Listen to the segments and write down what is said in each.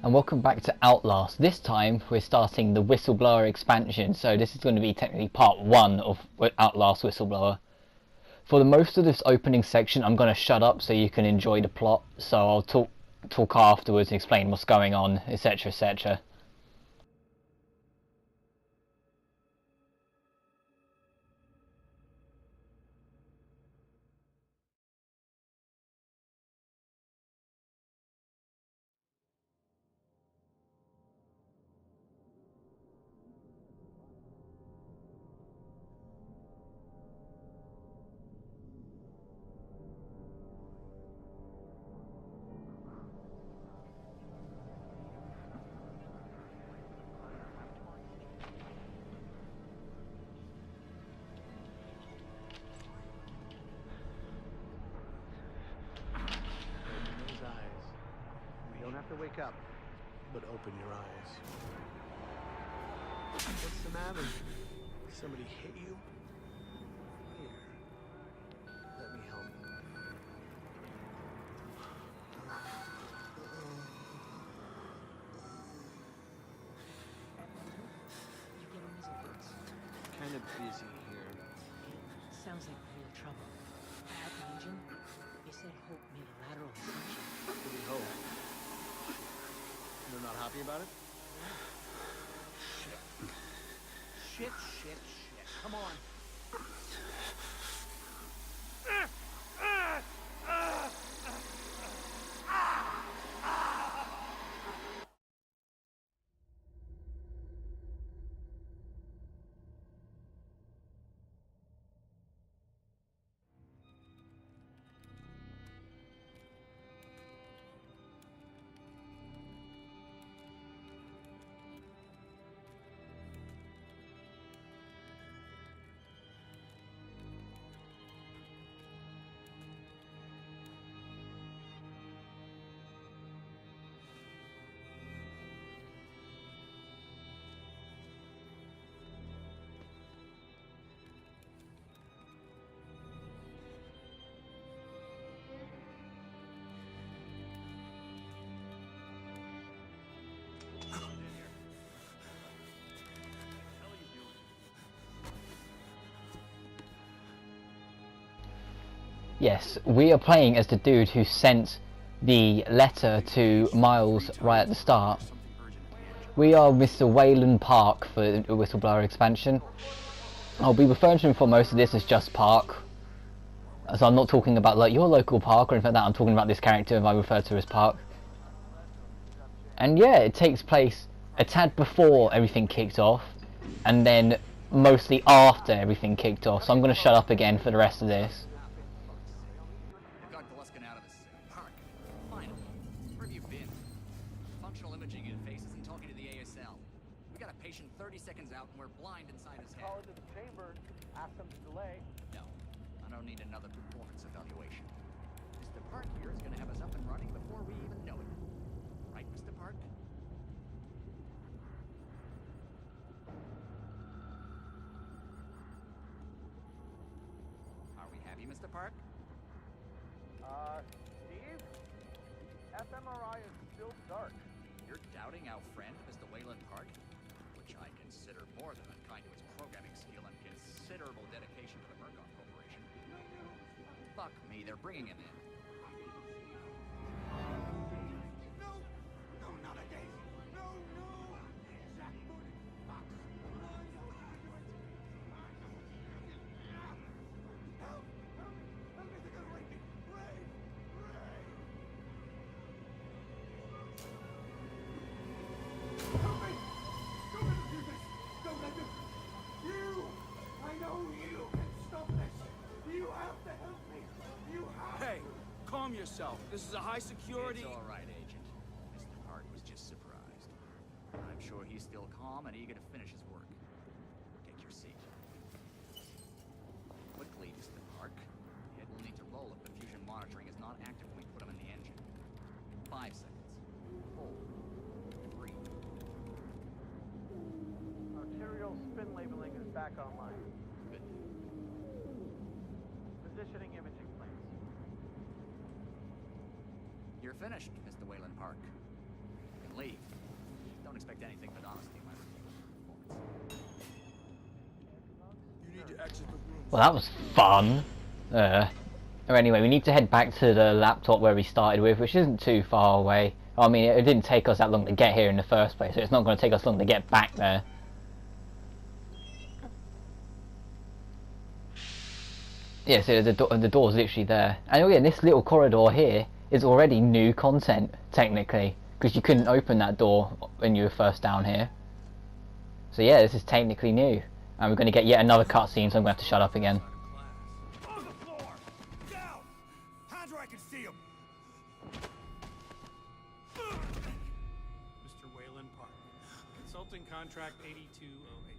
And welcome back to Outlast. This time we're starting the Whistleblower expansion, so this is going to be technically part 1 of Outlast Whistleblower. For the most of this opening section I'm going to shut up so you can enjoy the plot, so I'll talk afterwards and explain what's going on, etc, etc. To wake up, but open your eyes. What's the matter? Somebody hit you? Here, let me help you. You getting results? Kind of busy here. Sounds like real trouble. At the engine, they said Hope made a lateral ascension. What do you hope? They're not happy about it? Shit. Shit. Come on. Yes, we are playing as the dude who sent the letter to Miles right at the start. We are Mr. Waylon Park for the Whistleblower expansion. I'll be referring to him for most of this as just Park. So I'm not talking about like your local park or anything like that, I'm talking about this character I refer to as Park. And yeah, it takes place a tad before everything kicked off, and then mostly after everything kicked off, so I'm going to shut up again for the rest of this. Patient 30 seconds out and we're blind inside his head. Call into the chamber, ask them to delay. No, I don't need another performance evaluation. Mr. Park here is going to have us up and running before we even know it. Right, Mr. Park? Are we happy, Mr. Park? Steve? fMRI is still dark. You're doubting our friend, Mr. Waylon Park? Which I consider more than unkind to his programming skill and considerable dedication to the Murkoff Corporation. Fuck me, they're bringing him in. No, not again. No. Calm yourself. This is a high security... It's all right, Agent. Mr. Park was just surprised. I'm sure he's still calm and eager to finish his work. Take your seat. Quickly, Mr. Park. The head will need to roll if the fusion monitoring is not active when we put him in the engine. 5 seconds. 4. 3. Arterial spin labeling is back online. Good. Positioning imaging plans. You're finished, Mr. Waylon Park. You can leave. Well, that was fun. Or anyway, we need to head back to the laptop where we started with, which isn't too far away. I mean, it didn't take us that long to get here in the first place, so it's not going to take us long to get back there. Yeah, so the door's literally there. And oh yeah, this little corridor here is already new content, technically, because you couldn't open that door when you were first down here. So yeah, this is technically new. And we're going to get yet another cutscene, so I'm going to have to shut up again. On the floor! Down! Hands where I can see him! Mr. Waylon Park, Consulting Contract 8208.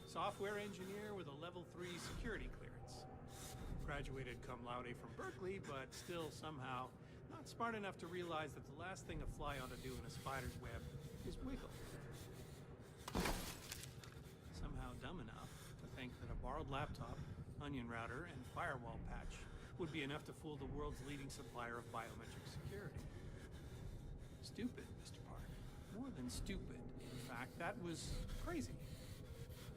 Software engineer with a level 3 security clearance. Graduated cum laude from Berkeley, but still somehow not smart enough to realize that the last thing a fly ought to do in a spider's web is wiggle. Somehow dumb enough to think that a borrowed laptop, onion router, and firewall patch would be enough to fool the world's leading supplier of biometric security. Stupid, Mr. Park. More than stupid. In fact, that was crazy.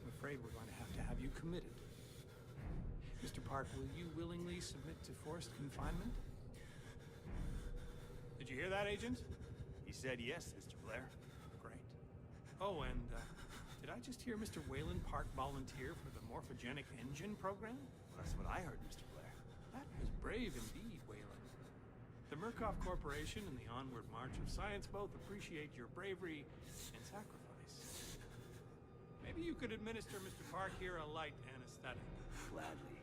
I'm afraid we're going to have you committed. Mr. Park, will you willingly submit to forced confinement? Did you hear that, Agent? He said yes, Mr. Blair. Great. Oh, and did I just hear Mr. Waylon Park volunteer for the morphogenic engine program? Well, that's what I heard, Mr. Blair. That was brave indeed, Waylon. The Murkoff Corporation and the onward march of science both appreciate your bravery and sacrifice. Maybe you could administer Mr. Park here a light anesthetic. Gladly.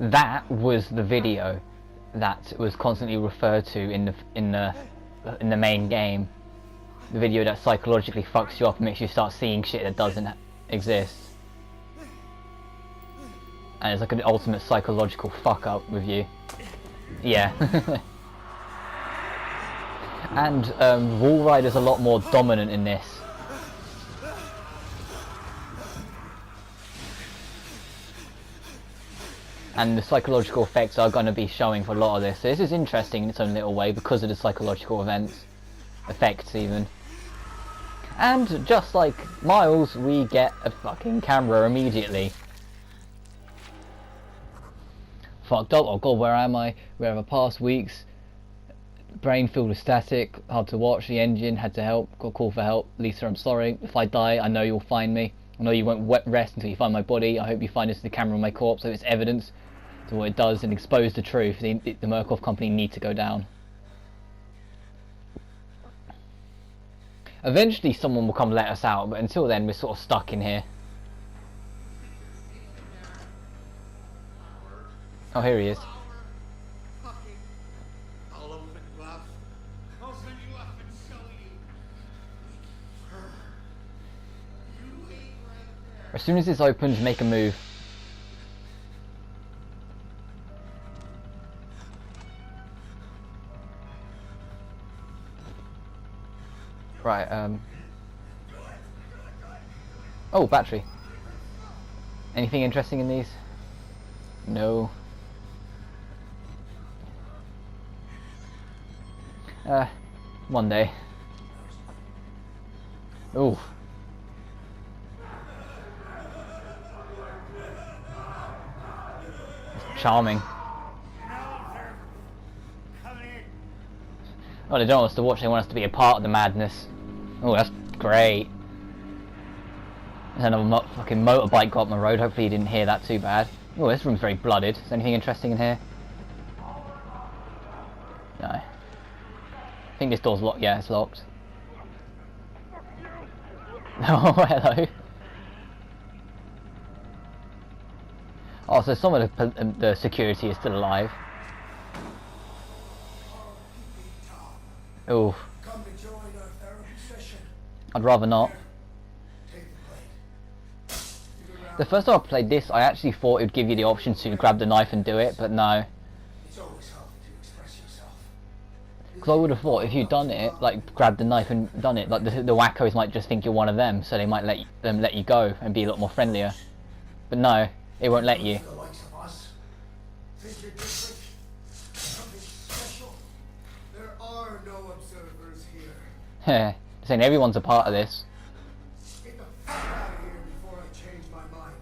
That was the video that was constantly referred to in the main game. The video that psychologically fucks you up and makes you start seeing shit that doesn't exist. And it's like an ultimate psychological fuck up with you. Yeah. And Wall Rider's a lot more dominant in this. And the psychological effects are going to be showing for a lot of this. So this is interesting in its own little way because of the psychological effects even. And just like Miles, we get a fucking camera immediately. Fucked up. Oh god, where am I? We have a past weeks. Brain filled with static, hard to watch. The engine had to help. Got a call for help. Lisa, I'm sorry. If I die, I know you'll find me. I know you won't rest until you find my body. I hope you find this in the camera on my corpse so it's evidence to what it does and expose the truth. The Murkoff company need to go down. Eventually someone will come let us out, but until then we're sort of stuck in here. Oh, here he is. As soon as this opens, make a move. Right, oh, battery. Anything interesting in these? No. One day. Ooh. Charming. Oh, they don't want us to watch, they want us to be a part of the madness. Oh, that's great. There's another fucking motorbike got on the road, hopefully you didn't hear that too bad. Oh, this room's very blooded. Is there anything interesting in here? No. I think this door's locked, yeah, it's locked. Oh, hello. Oh, so some of the security is still alive. Oh, Come to join our therapy session. I'd rather not. Take the blade. The first time I played this, I actually thought it would give you the option to grab the knife and do it, but no. It's always healthy to express yourself. Because I would have thought if you'd done it, like grabbed the knife and done it, like the wackos might just think you're one of them, so they might let you go and be a lot more friendlier. But no, it won't let you. The likes of us think you're different, something special. There are no observers here. Saying everyone's a part of this. Get the fuck out of here before I change my mind.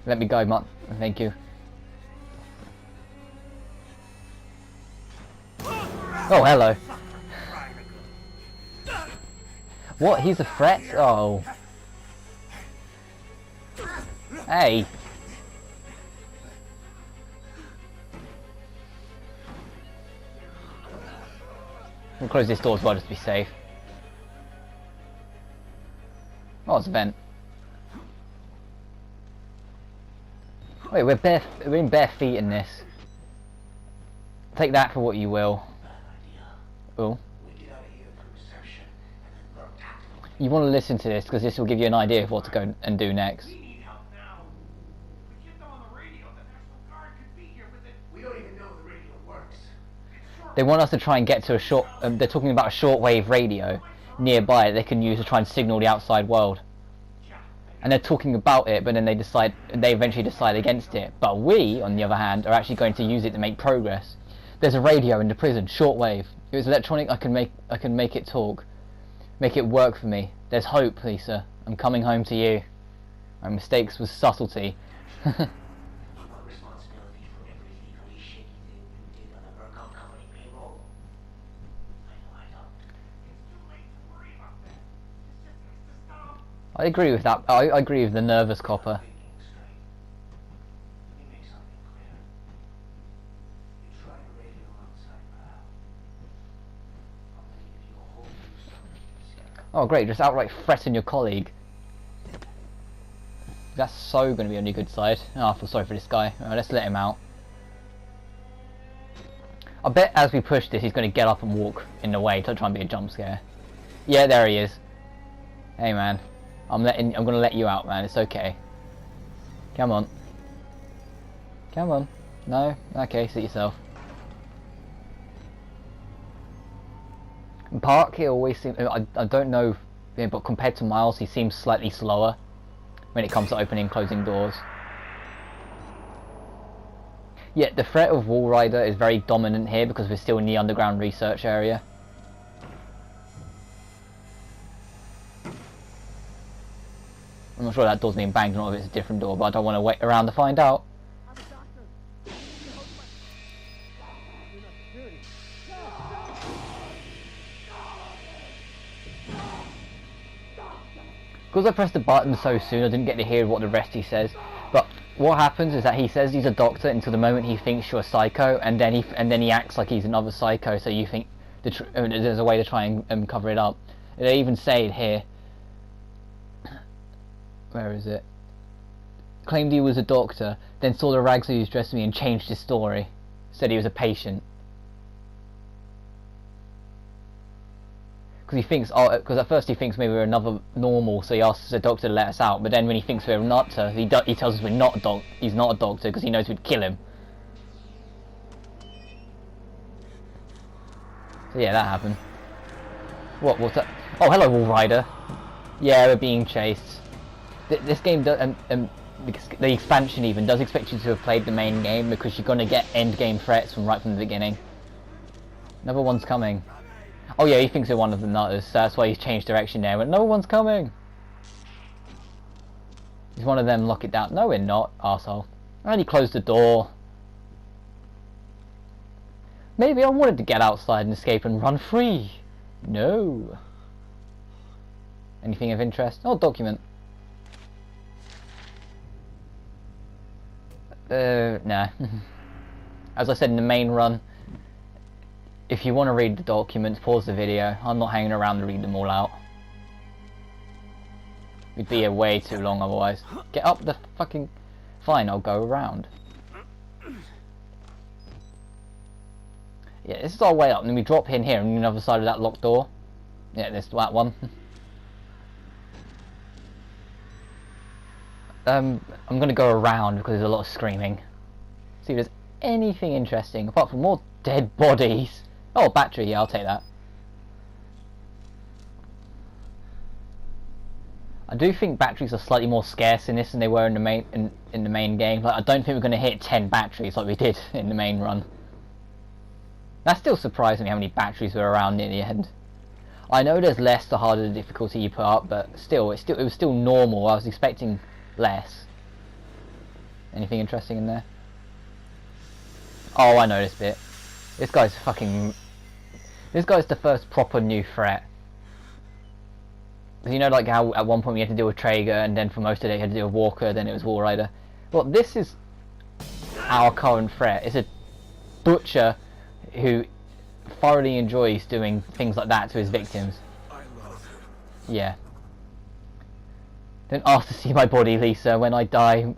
Let me go, Mark. Thank you. Oh, hello. What? He's a threat? Oh. Hey. We'll close this door as well just to be safe. Oh, it's a vent. Wait, we're in bare feet in this. Take that for what you will. Oh. You want to listen to this because this will give you an idea of what to go and do next. We need help now. We get them on the radio. The National Guard could be here with it. We don't even know the radio works. They want us to try and get to a short... they're talking about a shortwave radio nearby that they can use to try and signal the outside world. And they're talking about it, but then they eventually decide against it. But we, on the other hand, are actually going to use it to make progress. There's a radio in the prison, shortwave. If it's electronic, I can make it talk. Make it work for me. There's hope, Lisa. I'm coming home to you. My mistakes was subtlety. I agree with that. I agree with the nervous copper. Oh great, just outright threaten your colleague. That's so going to be on your good side. Oh, I feel sorry for this guy. Alright, let's let him out. I bet as we push this, he's going to get up and walk in the way to try and be a jump scare. Yeah, there he is. Hey man, I'm going to let you out, man. It's okay. Come on. Come on. No? Okay, suit yourself. Park, he always seems... I don't know, but compared to Miles, he seems slightly slower when it comes to opening and closing doors. Yet the threat of Wall Rider is very dominant here because we're still in the underground research area. I'm not sure that door's being banged or not, if it's a different door, but I don't want to wait around to find out. Because I pressed the button so soon, I didn't get to hear what the rest he says. But what happens is that he says he's a doctor until the moment he thinks you're a psycho, and then he acts like he's another psycho. So you think there's a way to try and cover it up. They even say it here. Where is it? Claimed he was a doctor, then saw the rags he was dressed in and changed his story. Said he was a patient. Because he thinks, because at first he thinks maybe we're another normal, so he asks the doctor to let us out. But then when he thinks we're not, he tells us we're not he's not a doctor because he knows we'd kill him. So yeah, that happened. What's that? Oh, hello, Wall Rider. Yeah, we're being chased. This game does, the expansion even does expect you to have played the main game because you're gonna get end game threats right from the beginning. Another one's coming. Oh yeah, he thinks we're one of the nutters, so that's why he's changed direction there. But no one's coming. He's one of them. Lock it down. No, we're not, arsehole. I only closed the door. Maybe I wanted to get outside and escape and run free. No. Anything of interest? Oh, document. Nah. As I said in the main run, if you want to read the documents, pause the video. I'm not hanging around to read them all out. We'd be here way too long otherwise. Get up the fucking... Fine, I'll go around. Yeah, this is our way up, and then we drop in here on the other side of that locked door. Yeah, that one. I'm gonna go around because there's a lot of screaming. See if there's anything interesting, apart from more dead bodies. Oh, battery, yeah, I'll take that. I do think batteries are slightly more scarce in this than they were in the main in the main game. Like, I don't think we're going to hit 10 batteries like we did in the main run. That still surprised me how many batteries were around near the end. I know there's less the harder the difficulty you put up, but still, it was still normal. I was expecting less. Anything interesting in there? Oh, I know this bit. This guy's the first proper new threat. You know, like how at one point we had to deal with Traeger, and then for most of it you had to deal with Walker, then it was Wall Rider. Well, this is our current threat. It's a butcher who thoroughly enjoys doing things like that to his victims. Yeah. Don't ask to see my body, Lisa, when I die.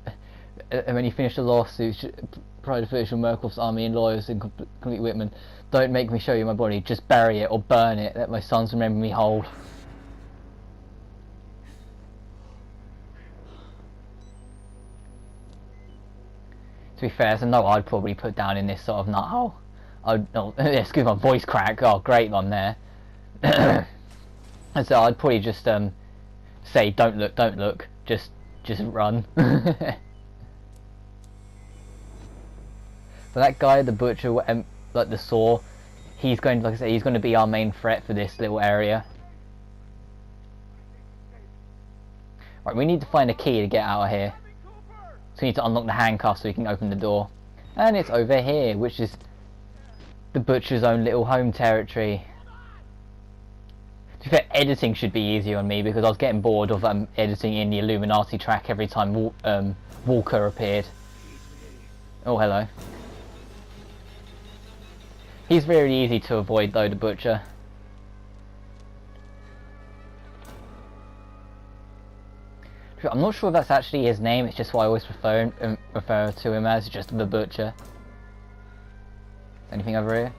And when you finish the lawsuit, Pride Official, Merkel's army and lawyers and complete Whitman, don't make me show you my body. Just bury it or burn it. Let my sons remember me whole. To be fair, there's a note I'd probably put down in this sort of nuthole. Excuse my voice crack. Oh, great one there. And so I'd probably just say, don't look, just run. But that guy, the butcher, like the saw, he's going, like I said, he's going to be our main threat for this little area. Right, we need to find a key to get out of here. So we need to unlock the handcuffs so we can open the door. And it's over here, which is the butcher's own little home territory. To be fair, editing should be easier on me because I was getting bored of editing in the Illuminati track every time Walker appeared. Oh, hello. He's very easy to avoid though, the butcher. I'm not sure if that's actually his name, it's just what I always refer to him as, just the butcher. Anything over here?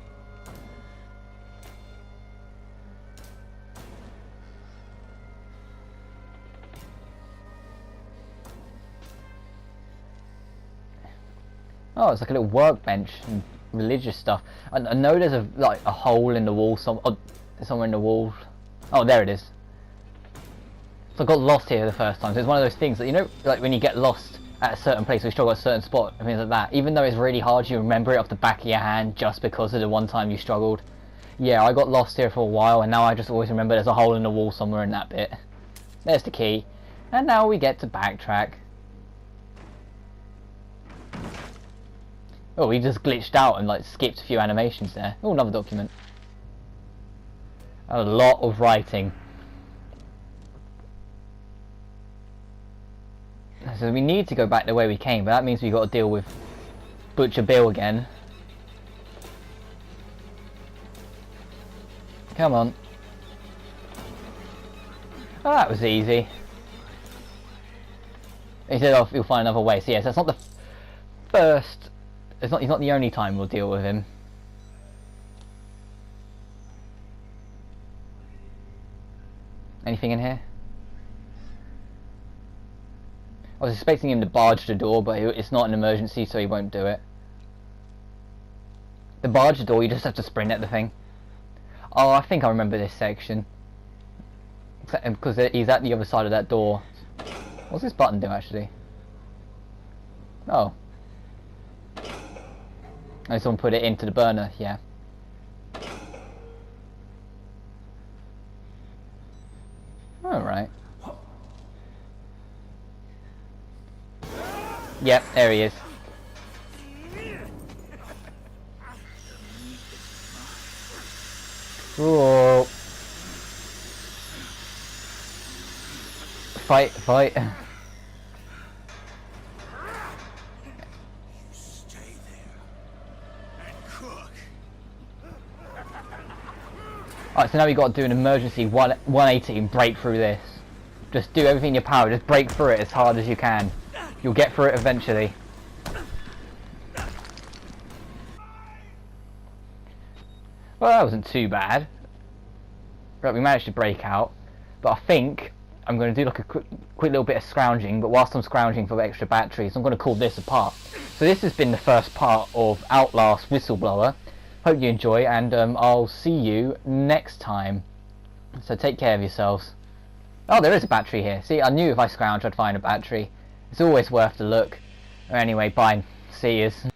Oh, it's like a little workbench and religious stuff. I know there's a hole in the wall, somewhere in the wall. Oh, there it is. So I got lost here the first time. So it's one of those things that, you know, like when you get lost at a certain place, or you struggle at a certain spot and things like that. Even though it's really hard, you remember it off the back of your hand just because of the one time you struggled. Yeah, I got lost here for a while, and now I just always remember there's a hole in the wall somewhere in that bit. There's the key, and now we get to backtrack. Oh, we just glitched out and like skipped a few animations there. Oh, another document. A lot of writing. So we need to go back the way we came, but that means we've got to deal with Butcher Bill again. Come on. Oh, that was easy. He said, oh, you'll find another way. So yes, that's not the first... He's not the only time we'll deal with him. Anything in here? I was expecting him to barge the door, but it's not an emergency, so he won't do it. The barge door, you just have to sprint at the thing. Oh, I think I remember this section. Because he's at the other side of that door. What's this button do, actually? Oh. Oh, someone put it into the burner, yeah. Alright. Yep, there he is. Whoa. Fight, fight. Stay there and cook. Alright, so now we've got to do an emergency 180 and break through this. Just do everything in your power. Just break through it as hard as you can. You'll get through it eventually. Well, that wasn't too bad. Right, we managed to break out. But I think I'm going to do like a quick little bit of scrounging. But whilst I'm scrounging for extra batteries, I'm going to call this a part. So this has been the first part of Outlast Whistleblower. Hope you enjoy, and I'll see you next time. So take care of yourselves. Oh, there is a battery here. See, I knew if I scrounged I'd find a battery. It's always worth the look. Anyway, bye. See yous.